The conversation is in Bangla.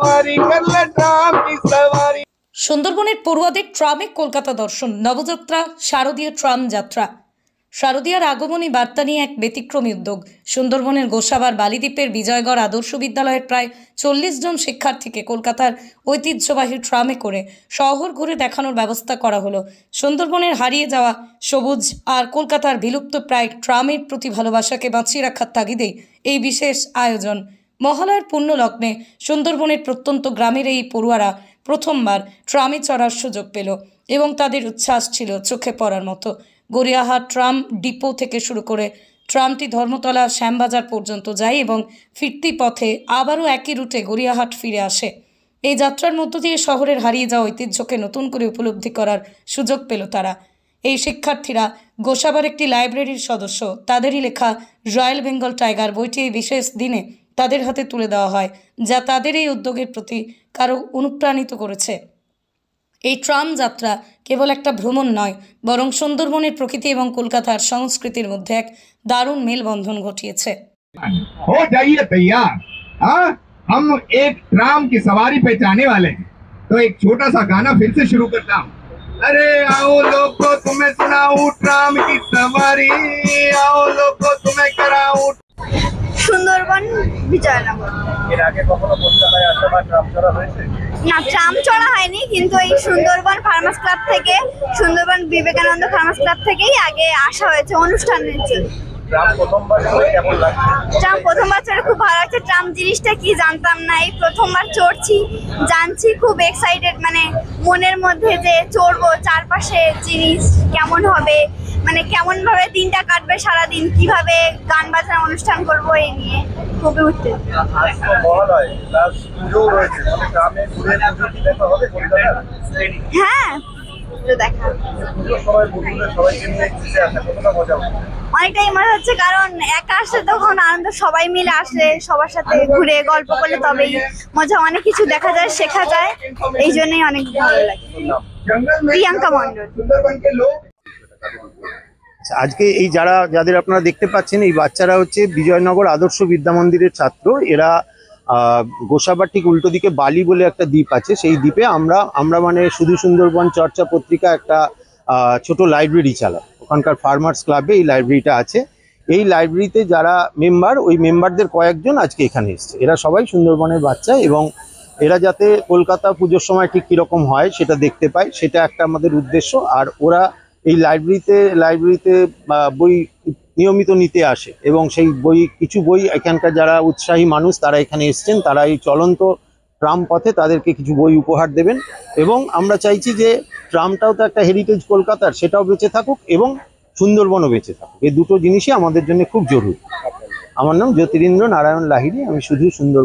सवारी कर ले ट्राम की सवारी। সুন্দরবনের পড়ুয়াদের ট্রামে কলকাতা দর্শন, নবযাত্রা শারদীয় ট্রাম যাত্রা। শারদীয়ার আগমনী বার্তা নিয়ে এক ব্যতিক্রমী উদ্যোগ। সুন্দরবনের গোসাবার বালিদ্বীপের বিজয়গড় আদর্শ বিদ্যালয়ের প্রায় 40 জন শিক্ষার্থীকে কলকাতার ঐতিহ্যবাহী ট্রামে করে শহর ঘুরে দেখানোর ব্যবস্থা করা হলো। সুন্দরবনের হারিয়ে যাওয়া সবুজ আর কলকাতার বিলুপ্ত প্রায় ট্রামের প্রতি ভালোবাসাকে বাঁচিয়ে রাখার তাগিদেই এই বিশেষ আয়োজন। মহালয়ার পুণ্য লগ্নে সুন্দরবনের প্রত্যন্ত গ্রামের এই পড়ুয়ারা প্রথমবার ট্রামে চড়ার সুযোগ পেল এবং তাদের উচ্ছ্বাস ছিল চোখে পড়ার মতো। গড়িয়াহাট ট্রাম ডিপো থেকে শুরু করে ট্রামটি ধর্মতলা শ্যামবাজার পর্যন্ত যায় এবং ফিরতি পথে আবারও একই রুটে গড়িয়াহাট ফিরে আসে। এই যাত্রার মধ্য দিয়ে শহরের হারিয়ে যাওয়া ঐতিহ্যকে নতুন করে উপলব্ধি করার সুযোগ পেল তারা। এই শিক্ষার্থীরা গোসাবার একটি লাইব্রেরির সদস্য। তাদেরই লেখা রয়্যাল বেঙ্গল টাইগার বইটি এই বিশেষ দিনে তাদের হাতে তুলে দেওয়া হয়, যা তাদের এই উদ্যোগের প্রতি কারো অনুপ্রাণিত করেছে। এই ট্রাম যাত্রা কেবল একটা ভ্রমণ নয়, বরং সুন্দরবনের প্রকৃতি এবং কলকাতার সংস্কৃতির মধ্যে এক দারুণ মেলবন্ধন ঘটিয়েছে। हो जाइए तैयार, हाँ हम एक ट्राम की सवारी पे जाने वाले हैं। तो एक छोटा सा गाना फिर से शुरू करता हूँ। अरे आओ लोगो तुम्हें सुनाऊं ट्राम की सवारी, आओ लोगो तुम्हें कराऊं। সুন্দরবন বিজয়নগর। এর আগে কখনো কলকাতায় আসা বা ট্রাম চড়া হয়েছে? না, ট্রাম চড়া হয়নি, কিন্তু এই সুন্দরবন ফার্মার্স ক্লাব থেকে, সুন্দরবন বিবেকানন্দ ফার্মার্স ক্লাব থেকেই আগে আসা হয়েছে অনুষ্ঠানের জন্য। ট্রাম প্রথমবার চড়ে কেমন লাগছে? ট্রাম প্রথমবার চড়ে খুব ভালো লাগছে। ট্রাম জিনিসটা কি জানতাম না, এই প্রথমবার চড়ছি, জানছি, খুব এক্সাইটেড। মানে মনের মধ্যে যে চড়বো, চারপাশে জিনিস কেমন হবে, মানে কেমন ভাবে দিনটা কাটবে, সারাদিন কিভাবে গান বাজনা অনুষ্ঠান করবো, এই নিয়ে খুবই উত্তেজিত। আজ তো মহালয়, প্লাস পুজোও রয়েছে, মানে গ্রামে ঘুরে পুজো কি দেখা হবে কলকাতার? হ্যাঁ, পুজো দেখা। পুজোর সময় বন্ধুদের সবাইকে নিয়ে ঘুরতে আসা কতটা মজা হবে? অনেকটাই মজা হচ্ছে, কারণ একা আসলে তখন আনন্দ, সবাই মিলে আসলে সবার সাথে ঘুরে গল্প করলে তবেই মজা, অনেক কিছু দেখা যায়, শেখা যায়, এই জন্যই অনেক ভালো লাগে। প্রিয়াঙ্কা মণ্ডল। सुंदरबन के लोग আজকে এই যাদের আপনারা দেখতে পাচ্ছেন, এই বাচ্চারা হচ্ছে বিজয়নগর আদর্শ বিদ্যা মন্দিরের ছাত্র। এরা গোসাবার ঠিক উল্টো দিকে বালি বলে একটা দ্বীপ আছে, সেই দ্বীপে আমরা মানে শুধু সুন্দরবন চর্চা পত্রিকা একটা ছোট লাইব্রেরি চালায়। ওখানকার ফার্মার্স ক্লাবে এই লাইব্রেরিটা আছে। এই লাইব্রেরিতে যারা মেম্বার, ওই মেম্বারদের কয়েকজন আজকে এখানে এসছে। এরা সবাই সুন্দরবনের বাচ্চা এবং এরা যাতে কলকাতা পুজোর সময় ঠিক কীরকম হয় সেটা দেখতে পায়, সেটা একটা আমাদের উদ্দেশ্য। আর ওরা এই লাইব্রেরিতে বই নিয়মিত নিতে আসে এবং সেই কিছু বই এখানকার যারা উৎসাহী মানুষ তারা এখানে এসছেন, তারা এই চলন্ত ট্রাম পথে তাদেরকে কিছু বই উপহার দেবেন। এবং আমরা চাইছি যে ট্রামটাও তো একটা হেরিটেজ কলকাতার, সেটাও বেঁচে থাকুক এবং সুন্দরবনও বেঁচে থাকুক। এই দুটো জিনিসই আমাদের জন্য খুব জরুরি। আমার নাম জ্যোতিরিন্দ্র নারায়ণ লাহিড়ী, আমি শুধু সুন্দরবন